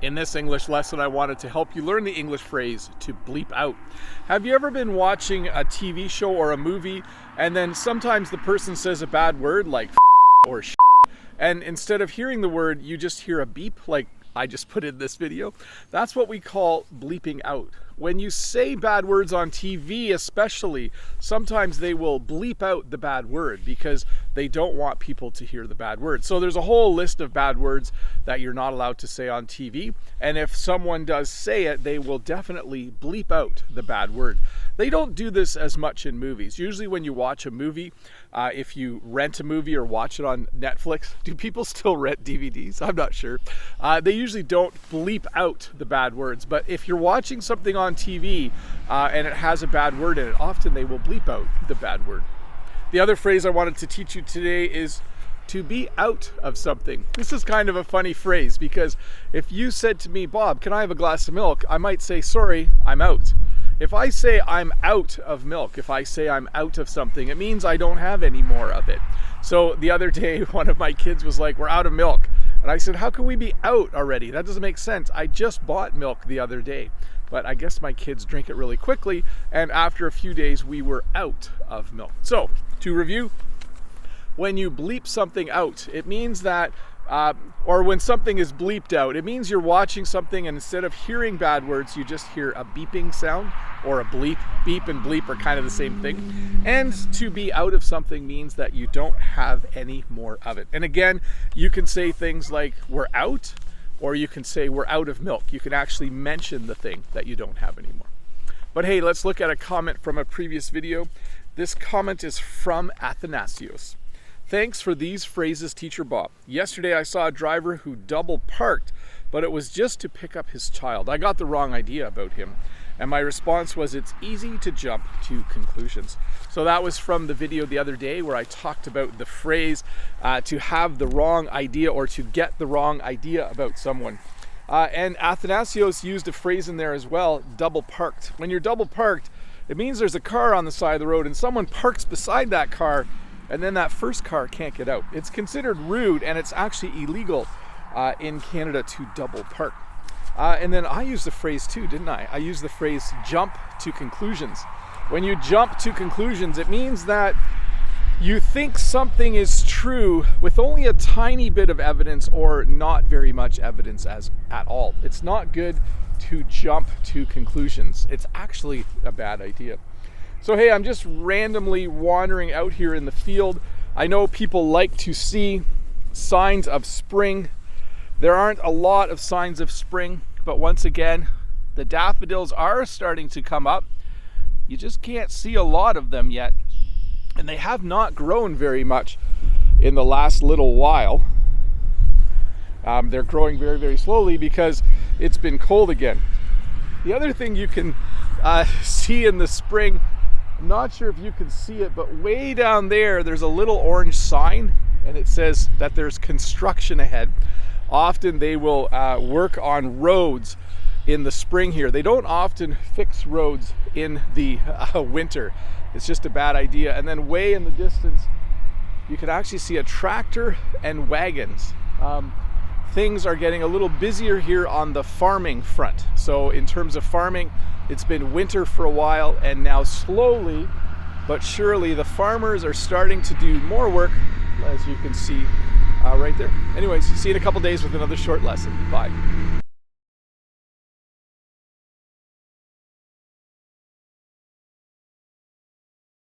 In this English lesson, I wanted to help you learn the English phrase to bleep out. Have you ever been watching a TV show or a movie, and then sometimes the person says a bad word like or sh, and instead of hearing the word, you just hear a beep like I just put in this video? That's what we call bleeping out. When you say bad words on TV especially, sometimes they will bleep out the bad word because they don't want people to hear the bad word. So there's a whole list of bad words that you're not allowed to say on TV, and if someone does say it, they will definitely bleep out the bad word. They don't do this as much in movies. Usually when you watch a movie, if you rent a movie or watch it on Netflix, do people still rent DVDs? I'm not sure. They usually don't bleep out the bad words, but if you're watching something on TV and it has a bad word in it, often they will bleep out the bad word. The other phrase I wanted to teach you today is to be out of something. This is kind of a funny phrase because if you said to me, Bob, can I have a glass of milk? I might say, sorry, I'm out. If I say I'm out of milk, if I say I'm out of something, it means I don't have any more of it. So the other day, one of my kids was like, we're out of milk. And I said, how can we be out already? That doesn't make sense. I just bought milk the other day. But I guess my kids drink it really quickly. And after a few days, we were out of milk. So to review, when you bleep something out, it means that or when something is bleeped out, it means you're watching something and instead of hearing bad words, you just hear a beeping sound or a bleep. Beep and bleep are kind of the same thing. And to be out of something means that you don't have any more of it. And again, you can say things like we're out, or you can say we're out of milk. You can actually mention the thing that you don't have anymore. But hey, let's look at a comment from a previous video. This comment is from Athanasios. Thanks for these phrases, Teacher Bob. Yesterday I saw a driver who double parked, but it was just to pick up his child. I got the wrong idea about him. And my response was, it's easy to jump to conclusions. So that was from the video the other day where I talked about the phrase to have the wrong idea or to get the wrong idea about someone. And Athanasios used a phrase in there as well, double parked. When you're double parked, it means there's a car on the side of the road and someone parks beside that car and then that first car can't get out. It's considered rude and it's actually illegal in Canada to double park. And then I used the phrase too, didn't I? I used the phrase jump to conclusions. When you jump to conclusions, it means that you think something is true with only a tiny bit of evidence or not very much evidence at all. It's not good to jump to conclusions. It's actually a bad idea. So hey, I'm just randomly wandering out here in the field. I know people like to see signs of spring. There aren't a lot of signs of spring, but once again, the daffodils are starting to come up. You just can't see a lot of them yet, and they have not grown very much in the last little while. They're growing very, very slowly because it's been cold again. The other thing you can see in the spring, I'm not sure if you can see it, but way down there's a little orange sign, and it says that there's construction ahead. Often they will work on roads in the spring here. They don't often fix roads in the winter. It's just a bad idea. And then way in the distance, you can actually see a tractor and wagons. Things are getting a little busier here on the farming front. So in terms of farming, it's been winter for a while, and now slowly but surely the farmers are starting to do more work, as you can see right there. Anyways, see you in a couple days with another short lesson. Bye.